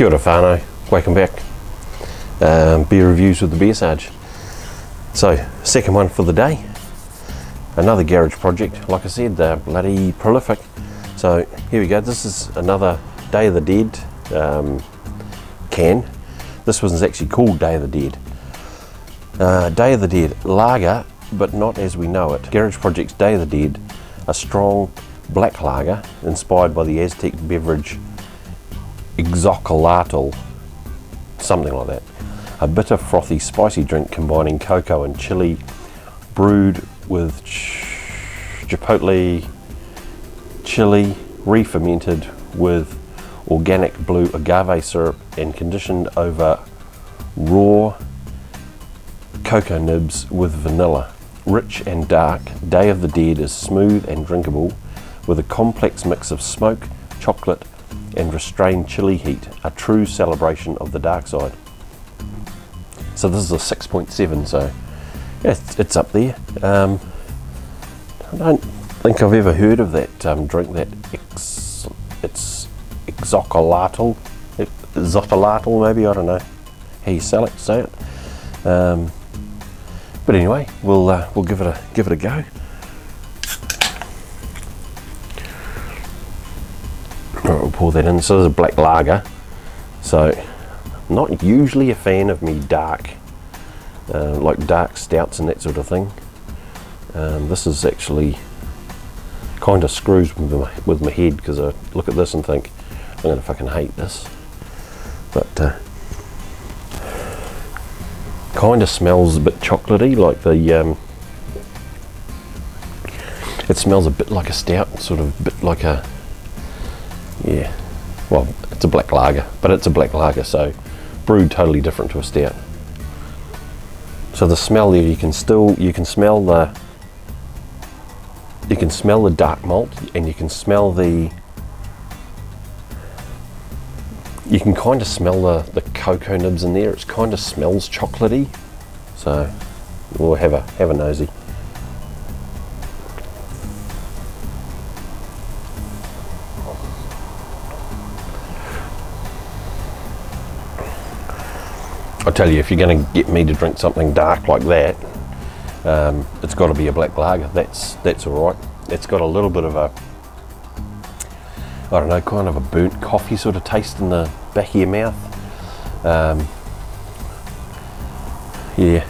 Kia ora whānau, welcome back. Beer reviews with the Beer Sarge. So, second one for the day. Another garage project, like I said, they're bloody prolific. So here we go, this is another Day of the Dead can. This one's actually called Day of the Dead. Day of the Dead lager, but not as we know it. Garage Project's Day of the Dead, a strong black lager inspired by the Aztec beverage Xocolatl, something like that. A bitter, frothy, spicy drink combining cocoa and chili, brewed with chipotle chili, re-fermented with organic blue agave syrup and conditioned over raw cocoa nibs with vanilla. Rich and dark, Day of the Dead is smooth and drinkable with a complex mix of smoke, chocolate and restrained chili heat, a true celebration of the dark side. So this is a 6.7, so yeah, it's up there. I don't think I've ever heard of that drink, that it's Xocolatl, maybe, I don't know how you say it. But anyway, we'll give it a go. Alright, we'll pour that in. So this is a black lager. So not usually a fan of me dark, like dark stouts and that sort of thing. This is actually kind of screws with my head, because I look at this and think I'm gonna fucking hate this. But kind of smells a bit chocolatey, like the it smells a bit like a stout, sort of a bit like a, yeah, well, it's a black lager, but it's a black lager, so brewed totally different to a stout. So the smell there, you can smell the dark malt, and you can smell you can kind of smell the cocoa nibs in there. It kind of smells chocolatey, so we'll have a nosy. I tell you, if you're going to get me to drink something dark like that, it's got to be a black lager. That's all right. It's got a little bit of a, I don't know, kind of a burnt coffee sort of taste in the back of your mouth. Yeah.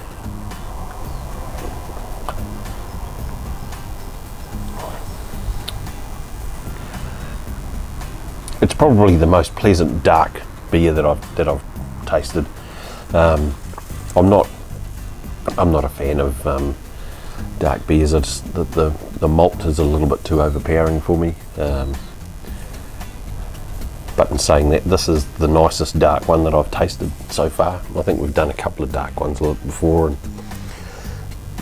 It's probably the most pleasant dark beer that I've tasted. I'm not a fan of dark beers. The malt is a little bit too overpowering for me. But in saying that, this is the nicest dark one that I've tasted so far. I think we've done a couple of dark ones before, and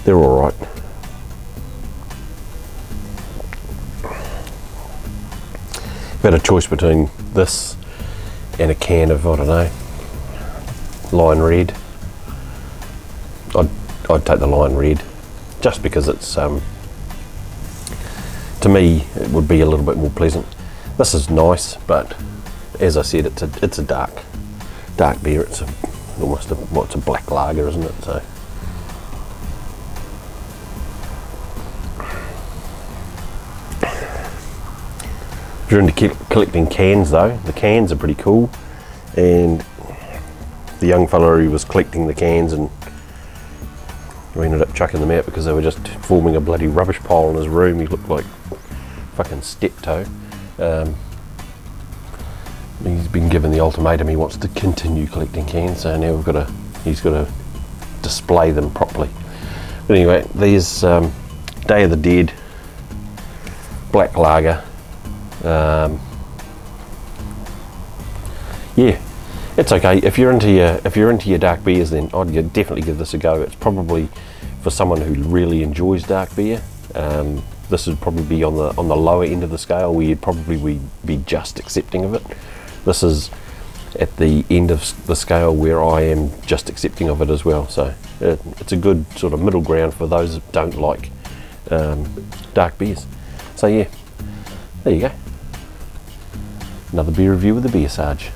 they're all right. I've had a choice between this and a can of, I don't know, Lion Red. I'd take the Lion Red, just because it's to me it would be a little bit more pleasant. This is nice, but as I said, it's a dark beer. It's almost a black lager, isn't it? So if you're into collecting cans, though, the cans are pretty cool, and the young fella who was collecting the cans, and we ended up chucking them out because they were just forming a bloody rubbish pile in his room. He looked like fucking Steptoe. He's been given the ultimatum, he wants to continue collecting cans, so now he's got to display them properly. But anyway, there's Day of the Dead black lager. Yeah, it's okay. If you're into your dark beers, then I'd definitely give this a go. It's probably for someone who really enjoys dark beer. This would probably be on the lower end of the scale, where you'd probably be just accepting of it. This is at the end of the scale where I am just accepting of it as well. So it's a good sort of middle ground for those that don't like dark beers. So yeah, there you go. Another beer review with the Beer Sarge.